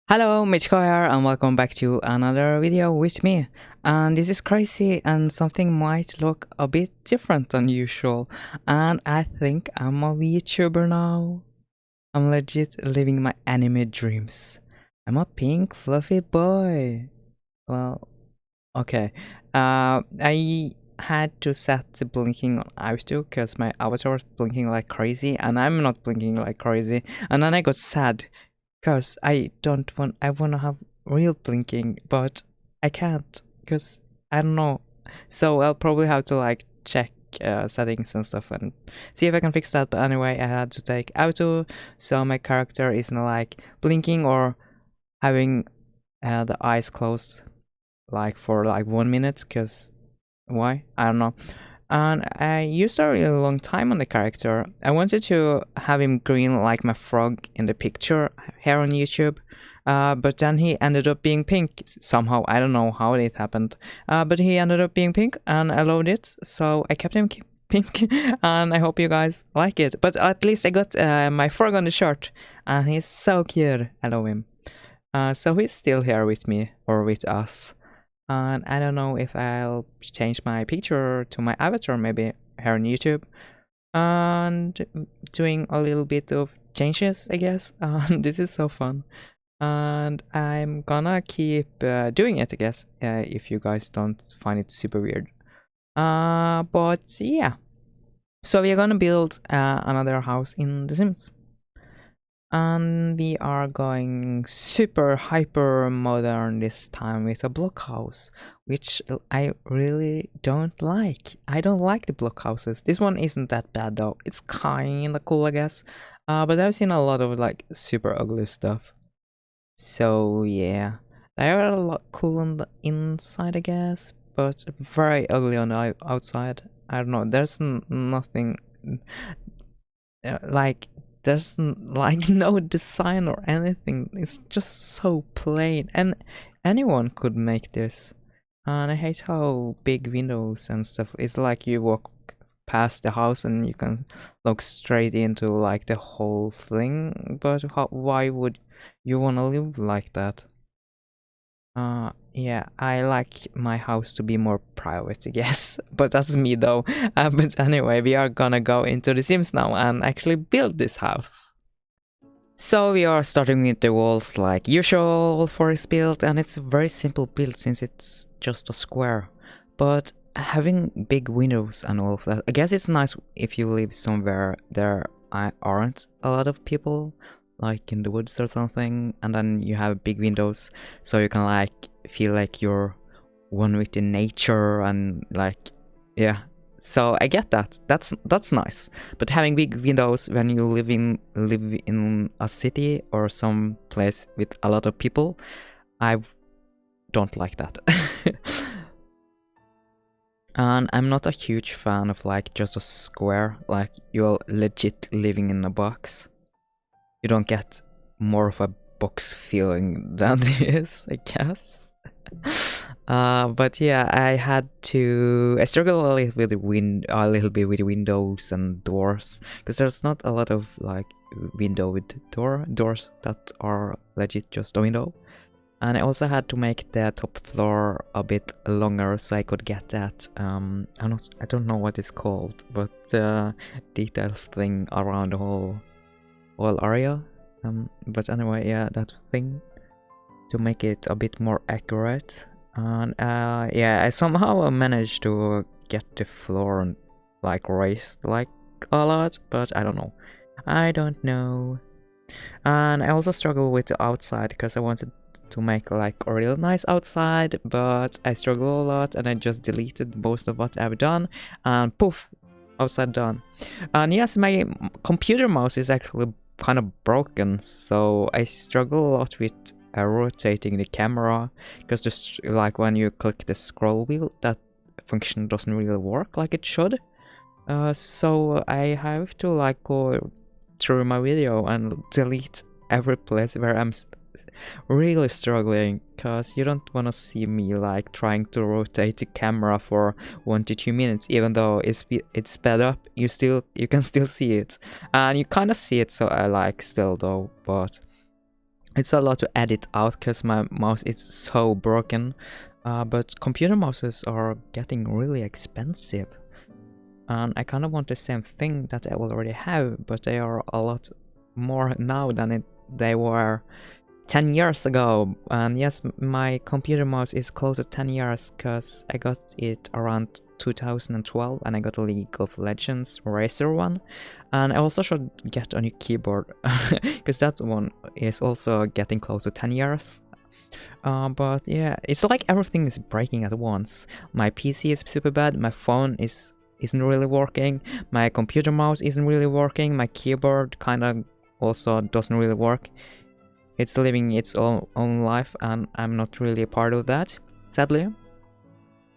Hello, Michiko here, and welcome back to another video with me. And this is crazy, and something might look a bit different than usual. And I think I'm a VTuber now. I'm legit living my anime dreams. I'm a pink, fluffy boy. Well, okay. I had to set the blinking on auto because my avatar was blinking like crazy, and I'm not blinking like crazy. And then I got sad because I want to have real blinking, but I can't because I don't know. So I'll probably have to like check settings and stuff and see if I can fix that. But anyway, I had to take auto, so my character isn't like blinking or having the eyes closed like for like 1 minute. Because why? I don't know. And I used a really long time on the character. I wanted to have him green like my frog in the picture here on YouTube, but then he ended up being pink somehow. I don't know how it happened, but he ended up being pink, and I loved it, so I kept him pink, and I hope you guys like it. But at least I got my frog on the shirt, and he's so cute. I love him. So he's still here with me, or with us. And I don't know if I'll change my picture to my avatar maybe here on YouTube, and doing a little bit of changes, I guess. This is so fun, and I'm gonna keep doing it, I guess, if you guys don't find it super weird. But yeah, so we're gonna build another house in The Sims. And we are going super hyper modern this time with a block house, which I really don't like. I don't like the block houses. This one isn't that bad though. It's kinda cool, I guess. But I've seen a lot of like super ugly stuff. So yeah, they are a lot cool on the inside, I guess, but very ugly on the outside. I don't know. There's nothing like there's like no design or anything. It's just so plain, and anyone could make this. And I hate how big windows and stuff. It's like you walk past the house and you can look straight into like the whole thing. But why would you want to live like that? Yeah, I like my house to be more private, I guess. But that's me though. But anyway, we are gonna go into The Sims now and actually build this house. So we are starting with the walls like usual for this build, and it's a very simple build since it's just a square. But having big windows and all of that, I guess it's nice if you live somewhere there aren't a lot of people, like in the woods or something, and then you have big windows so you can like feel like you're one with the nature and like, yeah. So I get that. That's nice. But having big windows when you live in a city or some place with a lot of people, I don't like that. And I'm not a huge fan of like just a square, like you're legit living in a box. You don't get more of a box feeling than this, I guess. But yeah, I struggle a little with a little bit with windows and doors because there's not a lot of like window with doors that are legit just a window. And I also had to make the top floor a bit longer so I could get that I don't know what it's called, but the detail thing around the whole area. But anyway, yeah, that thing to make it a bit more accurate. And yeah, I somehow managed to get the floor like raised like a lot, but I don't know. I don't know. And I also struggle with the outside because I wanted to make like a real nice outside, but I struggle a lot and I just deleted most of what I've done and poof, outside done. And yes, my computer mouse is actually kind of broken, so I struggle a lot with rotating the camera because just like when you click the scroll wheel, that function doesn't really work like it should. So I have to like go through my video and delete every place where I'm really struggling, because you don't want to see me like trying to rotate the camera for 1 to 2 minutes, even though it's sped up. You can still see it, and you kind of see it, so I like still though. But It's a lot to edit out because my mouse is so broken. But computer mouses are getting really expensive. And I kind of want the same thing that I already have, but they are a lot more now than they were 10 years ago. And yes, my computer mouse is close to 10 years because I got it around 2012 and I got a League of Legends Razer one. And I also should get a new keyboard because that one is also getting close to 10 years. But yeah, it's like everything is breaking at once. My PC is super bad, my phone isn't really working, my computer mouse isn't really working, my keyboard kind of also doesn't really work. It's living its own life and I'm not really a part of that, sadly.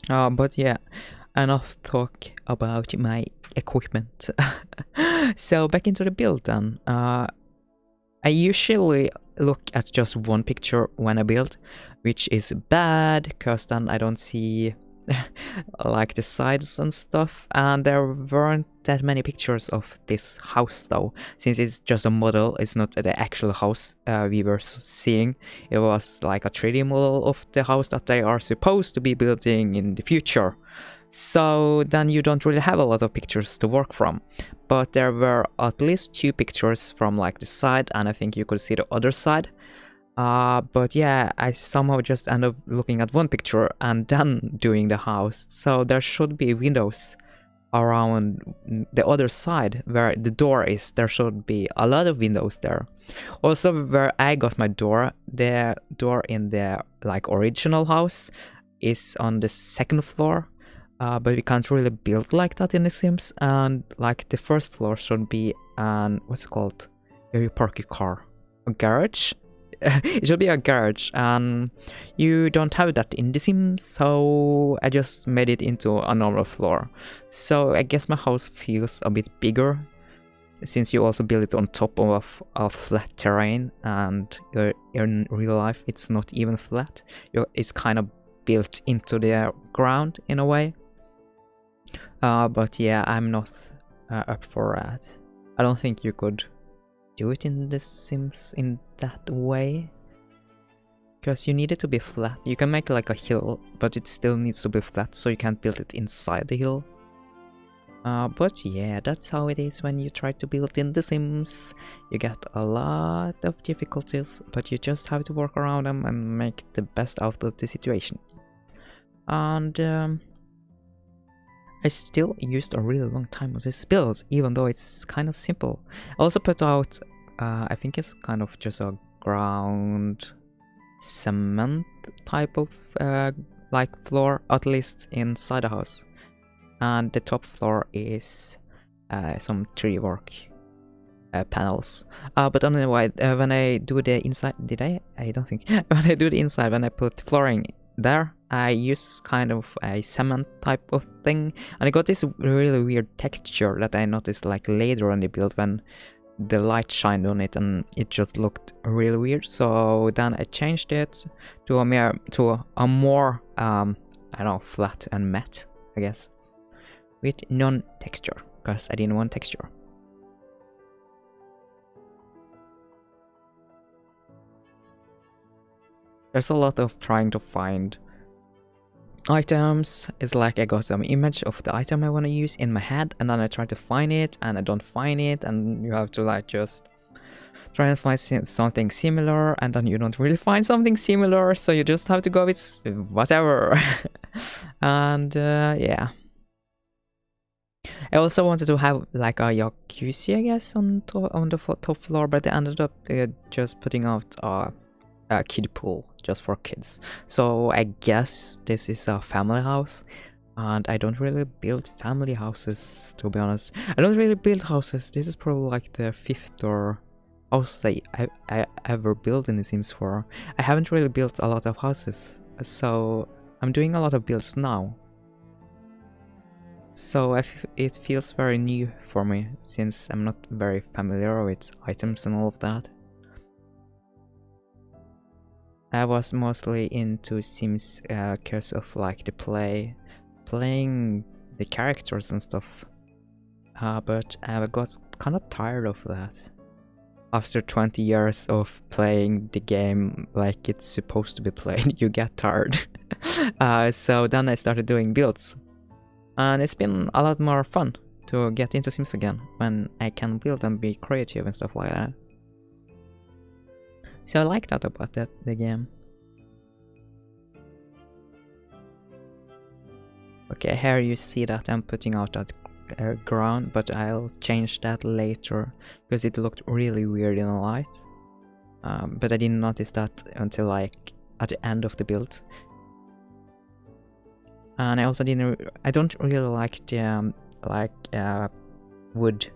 But yeah, enough talk about my equipment. So back into the build then. I usually look at just one picture when I build, which is bad because then I don't see like the sides and stuff, and there weren't that many pictures of this house though, since it's just a model. It's not the actual house we were seeing. It was like a 3D model of the house that they are supposed to be building in the future. So then you don't really have a lot of pictures to work from. But there were at least 2 pictures from like the side, and I think you could see the other side. But yeah, I somehow just end up looking at one picture and then doing the house. So there should be windows around the other side where the door is. There should be a lot of windows there. Also, where I got my door, the door in the like original house is on the 2nd floor. But we can't really build like that in The Sims, and like the 1st floor should be an, what's it called, where you park your car, a garage. It should be a garage, and you don't have that in The Sims, so I just made it into a normal floor. So I guess my house feels a bit bigger, since you also build it on top of a flat terrain, and in real life it's not even flat. It's kind of built into the ground in a way. But yeah, I'm not up for that. I don't think you could do it in The Sims in that way, because you need it to be flat. You can make like a hill, but it still needs to be flat, so you can't build it inside the hill. But yeah, that's how it is when you try to build in The Sims. You get a lot of difficulties, but you just have to work around them and make the best out of the situation. And I still used a really long time on this build, even though it's kind of simple. I also put out, I think it's kind of just a ground cement type of like floor, at least inside the house. And the top floor is some tree work panels. But anyway, when I do the inside, I don't think. When I do the inside, when I put flooring there, I use kind of a cement type of thing, and I got this really weird texture that I noticed like later on the build when the light shined on it, and it just looked really weird. So then I changed it to a more I don't know, flat and matte, I guess, with non-texture, because I didn't want texture. There's a lot of trying to find items. It's like I got some image of the item I want to use in my head, and then I try to find it and I don't find it, and you have to like just try and find something similar, and then you don't really find something similar, so you just have to go with whatever. And yeah, I also wanted to have like a jacuzzi, I guess, on the top floor, but I ended up just putting out a kiddie pool just for kids. So I guess this is a family house, and I don't really build family houses, to be honest. I don't really build houses. This is probably like the 5th or house I ever built in The Sims 4. I haven't really built a lot of houses, so I'm doing a lot of builds now. So it feels very new for me, since I'm not very familiar with items and all of that. I was mostly into Sims because of like the playing the characters and stuff. But I got kind of tired of that. after 20 years of playing the game like it's supposed to be played, you get tired. So then I started doing builds. And it's been a lot more fun to get into Sims again when I can build and be creative and stuff like that. So I like that about the game. Okay, here you see that I'm putting out that ground, but I'll change that later because it looked really weird in the light. But I didn't notice that until like at the end of the build. And I also I don't really like the wood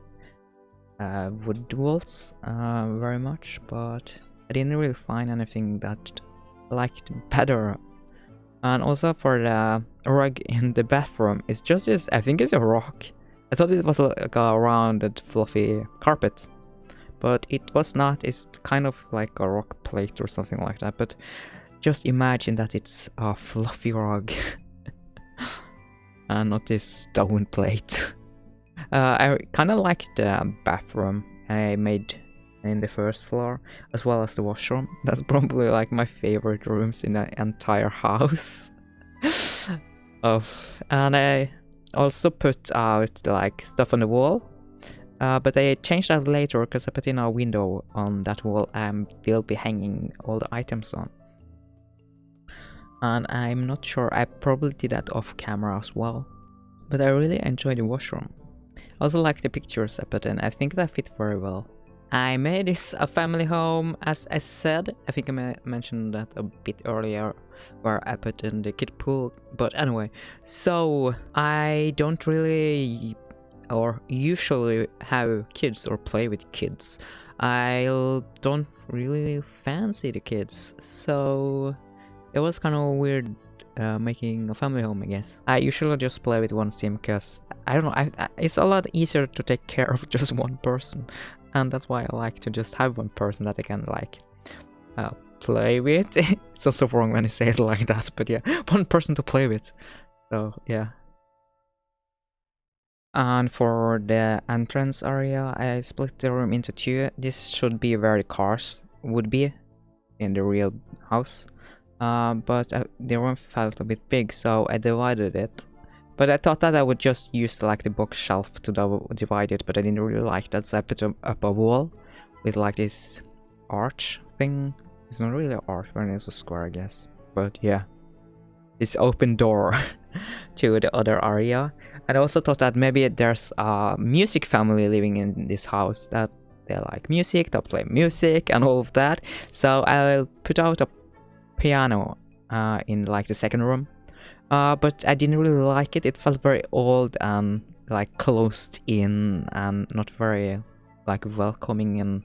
walls very much, but I didn't really find anything that I liked better. And also for the rug in the bathroom, it's just this, I think it's a rock. I thought it was like a rounded fluffy carpet, but it was not. It's kind of like a rock plate or something like that, but just imagine that it's a fluffy rug and not this stone plate. I kind of like the bathroom I made in the first floor, as well as the washroom. That's probably like my favorite rooms in the entire house. Oh, and I also put out like stuff on the wall, but I changed that later because I put in a window on that wall and will be hanging all the items on. And I'm not sure, I probably did that off camera as well, but I really enjoy the washroom. I also like the pictures I put in. I think that fit very well. I made this a family home, as I said. I think I mentioned that a bit earlier, where I put in the kid pool. But anyway, so I don't really or usually have kids or play with kids. I don't really fancy the kids, so it was kind of weird making a family home, I guess. I usually just play with one sim because I don't know, it's a lot easier to take care of just one person, and that's why I like to just have one person that I can like play with. It's also wrong when I say it like that, but yeah, one person to play with. So yeah. And for the entrance area, I split the room into two. This should be where the cars would be in the real house. But the room felt a bit big, so I divided it. But I thought that I would just use like the bookshelf to divide it, but I didn't really like that, so I put up a wall with like this arch thing. It's not really an arch, but it's a square, I guess. But yeah, this open door to the other area. And I also thought that maybe there's a music family living in this house, that they like music, they play music and all of that. So I'll put out a piano in like the second room, but I didn't really like it. It felt very old and like closed in and not very like welcoming and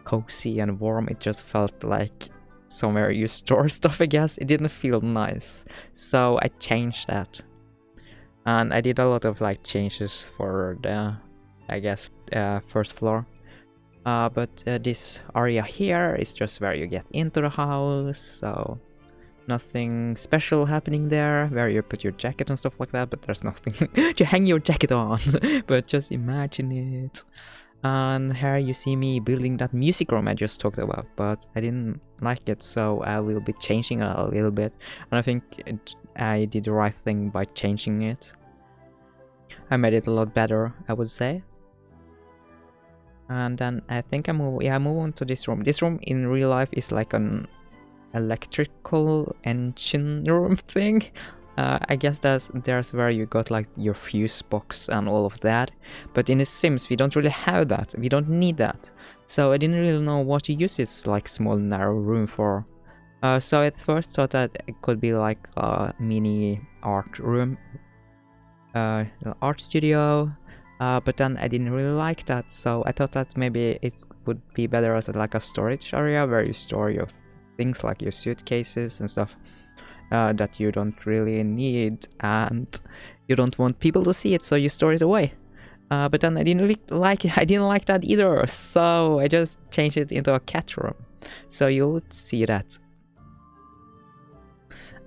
cozy and warm. It just felt like somewhere you store stuff, I guess. It didn't feel nice, so I changed that. And I did a lot of like changes for the, I guess, first floor. But this area here is just where you get into the house, so nothing special happening there, where you put your jacket and stuff like that, but there's nothing to hang your jacket on. But just imagine it. And here you see me building that music room I just talked about, but I didn't like it, so I will be changing it a little bit. And I think I did the right thing by changing it. I made it a lot better, I would say. And then I think I move on to this room. This room in real life is like an electrical engine room thing. I guess there's where you got like your fuse box and all of that. But in the Sims we don't really have that. We don't need that. So I didn't really know what to use this like small narrow room for. So at first thought that it could be like a mini art room, art studio. But then I didn't really like that, so I thought that maybe it would be better as like a storage area where you store your things like your suitcases and stuff that you don't really need and you don't want people to see it, so you store it away. But then I didn't like that either, so I just changed it into a cat room, so you'll see that.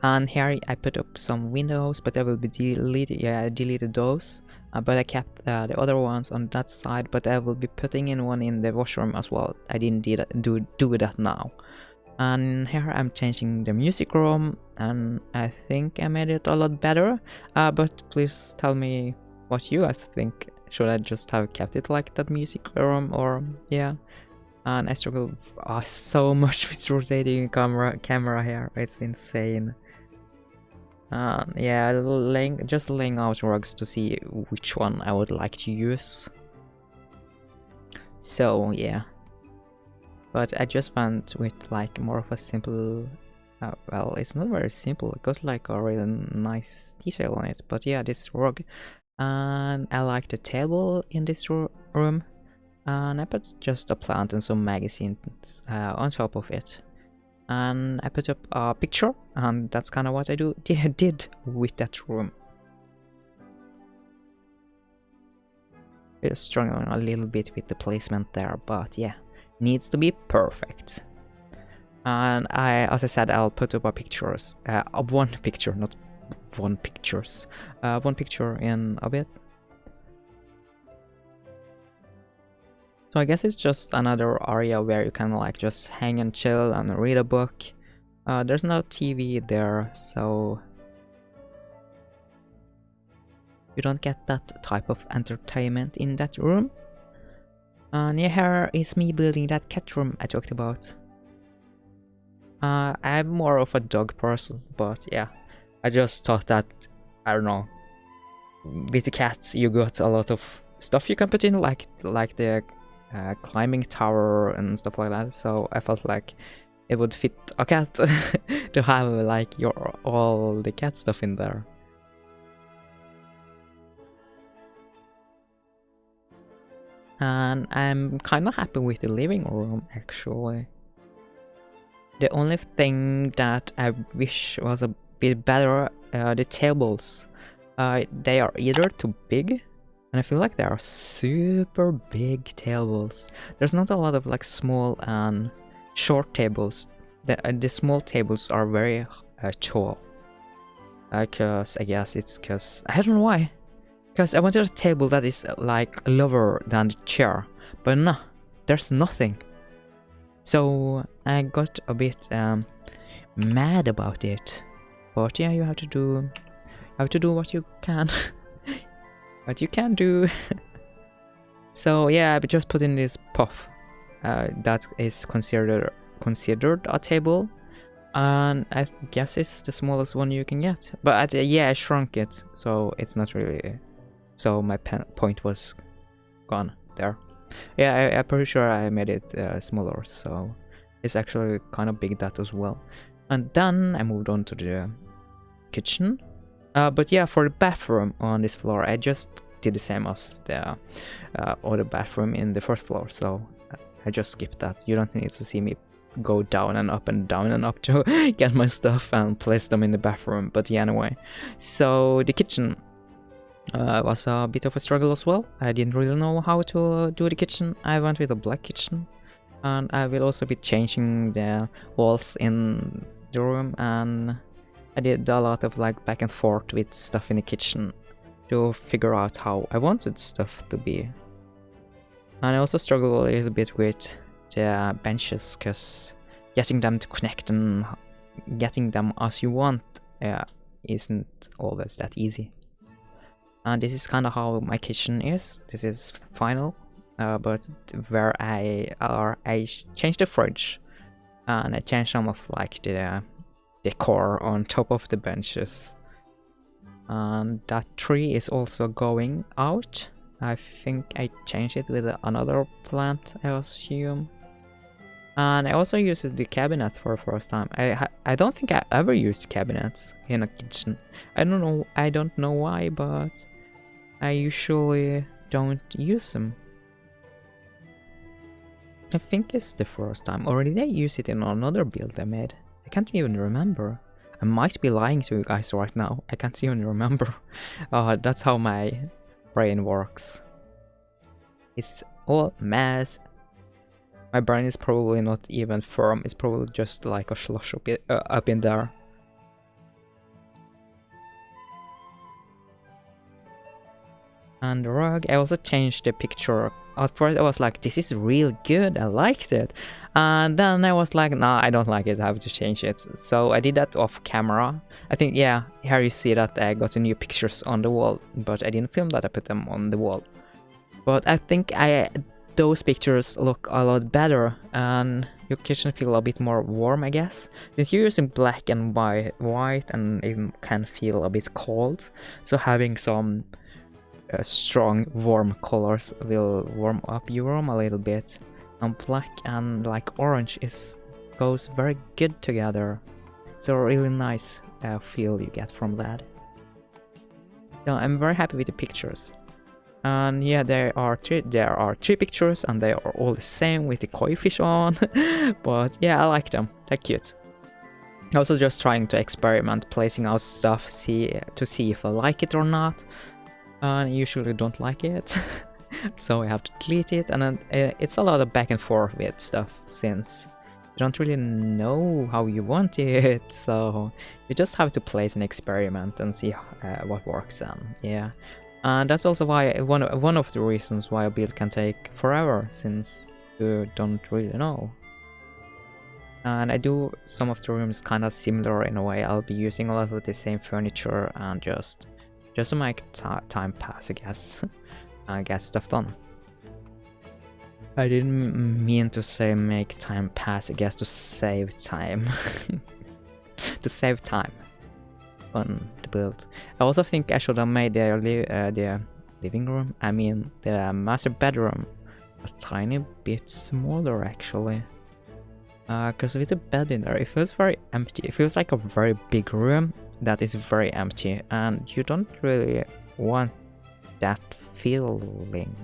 And here I put up some windows, but I will be deleted. Yeah, I deleted those but I kept the other ones on that side, but I will be putting in one in the washroom as well. I didn't do that now. And here I'm changing the music room, and I think I made it a lot better. But please tell me what you guys think. Should I just have kept it like that music room, or yeah? And I struggle so much with rotating camera here. It's insane. Yeah, just laying out rugs to see which one I would like to use. So yeah, but I just went with like more of a simple. Well, it's not very simple. It got like a really nice detail on it. But yeah, this rug, and I like the table in this room. And I put just a plant and some magazines on top of it. And I put up a picture, and that's kind of what I did with that room. Just struggling a little bit with the placement there, but yeah, needs to be perfect. And as I said, I'll put up a pictures, one picture, not one pictures, one picture in a bit. So I guess it's just another area where you can like just hang and chill and read a book. There's no TV there, so you don't get that type of entertainment in that room. And yeah, here is me building that cat room I talked about. I'm more of a dog person, but yeah, I just thought that, I don't know, with the cats you got a lot of stuff you can put in, like the climbing tower and stuff like that, so I felt like it would fit a cat to have like all the cat stuff in there. And I'm kind of happy with the living room actually. The only thing that I wish was a bit better, the tables. They are either too big, and I feel like they are super big tables. There's not a lot of like small and short tables. The small tables are very tall. Cause I guess it's cause I don't know why. Cause I wanted a table that is like lower than the chair, but no, there's nothing. So I got a bit mad about it. But yeah, you have to do what you can. What you can do. So yeah, I just put in this puff that is considered a table, and I guess it's the smallest one you can get. But yeah, I shrunk it, so it's not really. So my point was gone there. Yeah, I'm pretty sure I made it smaller, so it's actually kind of big that as well. And then I moved on to the kitchen. But yeah, for the bathroom on this floor, I just did the same as the other bathroom in the first floor, so I just skipped that. You don't need to see me go down and up to get my stuff and place them in the bathroom. But yeah, anyway, so the kitchen was a bit of a struggle as well. I didn't really know how to do the kitchen. I went with a black kitchen, and I will also be changing the walls in the room, and I did a lot of like back and forth with stuff in the kitchen to figure out how I wanted stuff to be. And I also struggled a little bit with the benches, because getting them to connect and getting them as you want isn't always that easy. And this is kind of how my kitchen is. This is final, but where I changed the fridge, and I changed some of like the decor on top of the benches. And that tree is also going out. I think I changed it with another plant, I assume. And I also used the cabinet for the first time. I don't think I ever used cabinets in a kitchen. I don't know why, but I usually don't use them. I think it's the first time, or did I use it in another build I made? I can't even remember. I might be lying to you guys right now. I can't even remember. That's how my brain works. It's all mess. My brain is probably not even firm. It's probably just like a slush up in there. And the rug, I also changed the picture. At first I was like, this is real good, I liked it. And then I was like, nah, I don't like it, I have to change it. So I did that off camera. I think, yeah, here you see that I got new pictures on the wall, but I didn't film that, I put them on the wall. But I think those pictures look a lot better, and your kitchen feel a bit more warm, I guess. Since you're using black and white and it can feel a bit cold, so having some strong warm colors will warm up your room a little bit. And black and like orange goes very good together. So a really nice feel you get from that. So I'm very happy with the pictures. And yeah, there are three pictures and they are all the same with the koi fish on. But yeah, I like them, they're cute. Also just trying to experiment placing out stuff to see if I like it or not. And I usually don't like it. So I have to delete it, and then it's a lot of back and forth with stuff since you don't really know how you want it, so you just have to place an experiment and see what works. And yeah, and that's also why one of the reasons why a build can take forever, since you don't really know. And I do some of the rooms kind of similar in a way. I'll be using a lot of the same furniture and just to make time pass, I guess. And get stuff done. I didn't mean to say make time pass, I guess to save time. To save time on the build. I also think I should have made the living room, I mean the master bedroom, a tiny bit smaller actually. Because with the bed in there, it feels very empty. It feels like a very big room that is very empty, and you don't really want that feeling.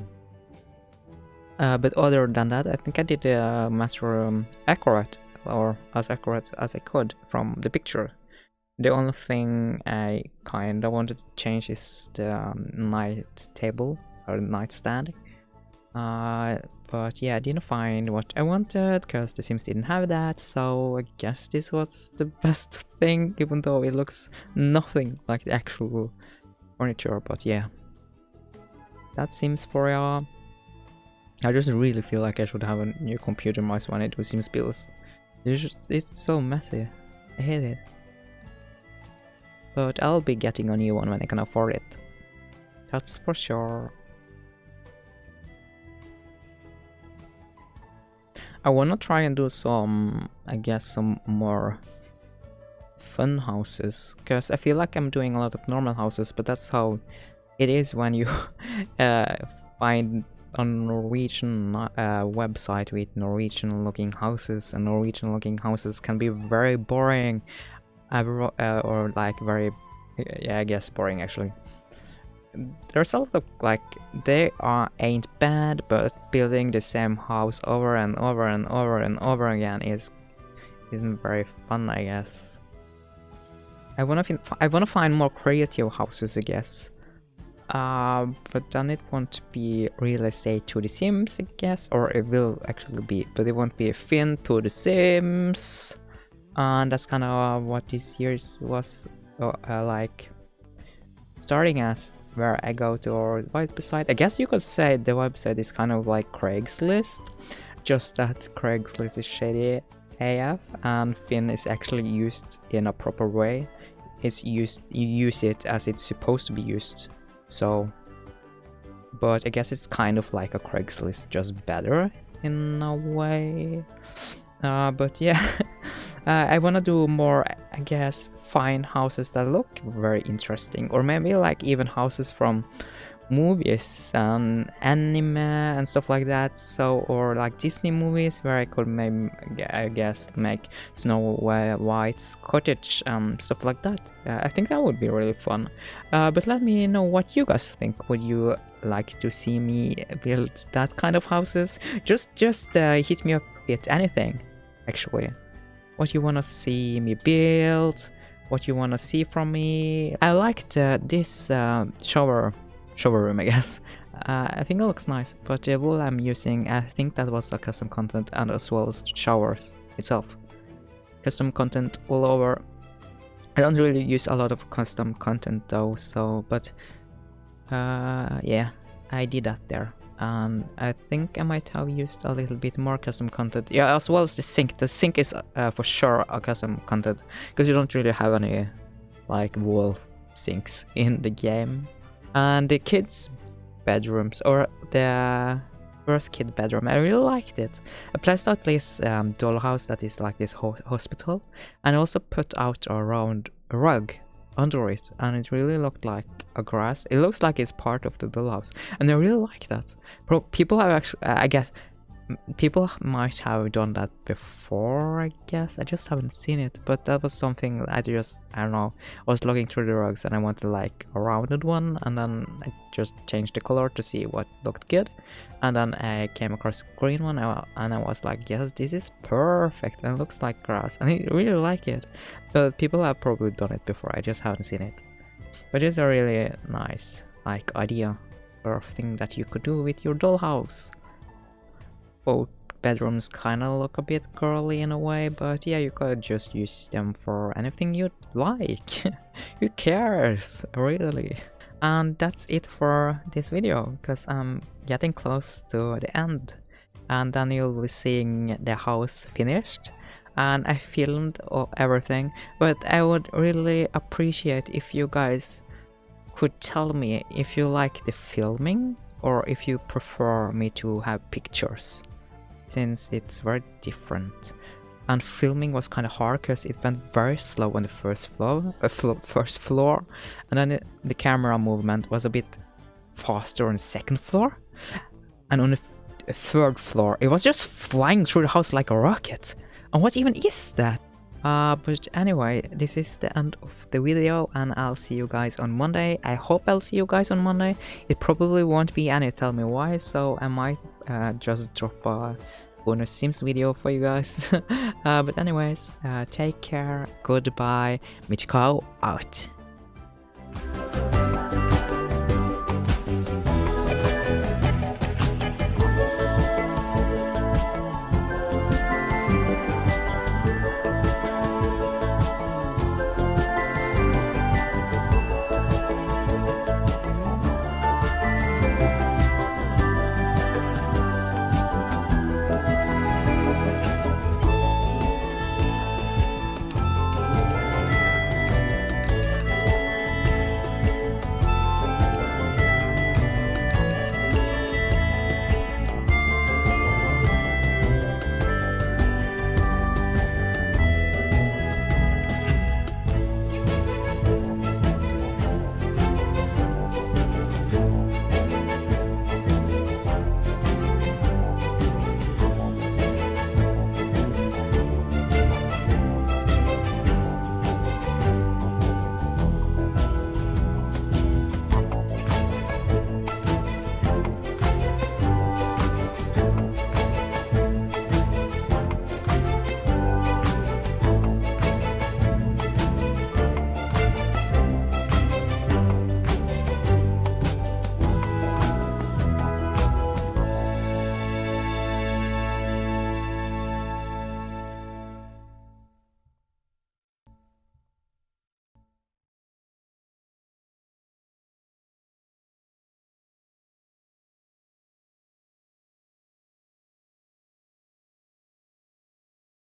But other than that, I think I did the master room accurate, or as accurate as I could from the picture. The only thing I kinda wanted to change is the night table or nightstand. But yeah, I didn't find what I wanted because the Sims didn't have that, so I guess this was the best thing, even though it looks nothing like the actual furniture. But yeah, that Sims for y'all. I just really feel like I should have a new computer mouse when I do Sims builds. It's so messy. I hate it. But I'll be getting a new one when I can afford it. That's for sure. I wanna try and do some, I guess, some more fun houses, because I feel like I'm doing a lot of normal houses, but that's how it is when you find a Norwegian website with Norwegian looking houses, and Norwegian looking houses can be very boring, or like very, yeah, I guess boring actually. There's a lot of like, they ain't bad, but building the same house over and over and over and over again isn't very fun, I guess. I wanna find more creative houses, I guess. But then it won't be real estate to the Sims, I guess, or it will actually be, but it won't be a fin to the Sims. And that's kind of what this series was like starting as, where I go to our website. I guess you could say the website is kind of like Craigslist, just that Craigslist is shady AF and Finn is actually used in a proper way. You use it as it's supposed to be used. So, but I guess it's kind of like a Craigslist, just better in a way. But yeah, I wanna do more, I guess, find houses that look very interesting, or maybe like even houses from movies and anime and stuff like that. So, or like Disney movies where I could maybe, I guess, make Snow White's cottage, stuff like that. I think that would be really fun. But let me know what you guys think. Would you like to see me build that kind of houses? Just hit me up with anything, actually. What you wanna see me build? What you wanna see from me? I liked this shower room, I guess. I think it looks nice, but the wool I'm using, I think that was a custom content, and as well as showers itself. Custom content all over. I don't really use a lot of custom content though, so, but Yeah, I did that there. And I think I might have used a little bit more custom content. Yeah, as well as the sink. The sink is for sure a custom content, because you don't really have any like wall sinks in the game. And the kids' bedrooms, or the first kid bedroom, I really liked it. I placed out this dollhouse that is like this hospital, and I also put out a round rug under it, and it really looked like a grass. It looks like it's part of the dollhouse, and I really like that. People have actually, I guess, people might have done that before, I guess. I just haven't seen it, but that was something I don't know, I was looking through the rugs and I wanted like a rounded one, and then I just changed the color to see what looked good, and then I came across a green one, and I was like, yes, this is perfect, and it looks like grass, and I really like it. But people have probably done it before, I just haven't seen it. But it's a really nice like idea or thing that you could do with your dollhouse. Both bedrooms kind of look a bit girly in a way, but yeah, you could just use them for anything you'd like. Who cares, really? And that's it for this video, because I'm getting close to the end, and then you'll be seeing the house finished. And I filmed everything, but I would really appreciate if you guys could tell me if you like the filming or if you prefer me to have pictures, since it's very different. And filming was kind of hard because it went very slow on the first floor, and then the camera movement was a bit faster on the second floor, and on the third floor it was just flying through the house like a rocket. And what even is that? But anyway, this is the end of the video, and I'll see you guys on Monday. I hope I'll see you guys on Monday. It probably won't be any Tell Me Why, so I might just drop a bonus Sims video for you guys. But anyways, take care, goodbye, Michiko out.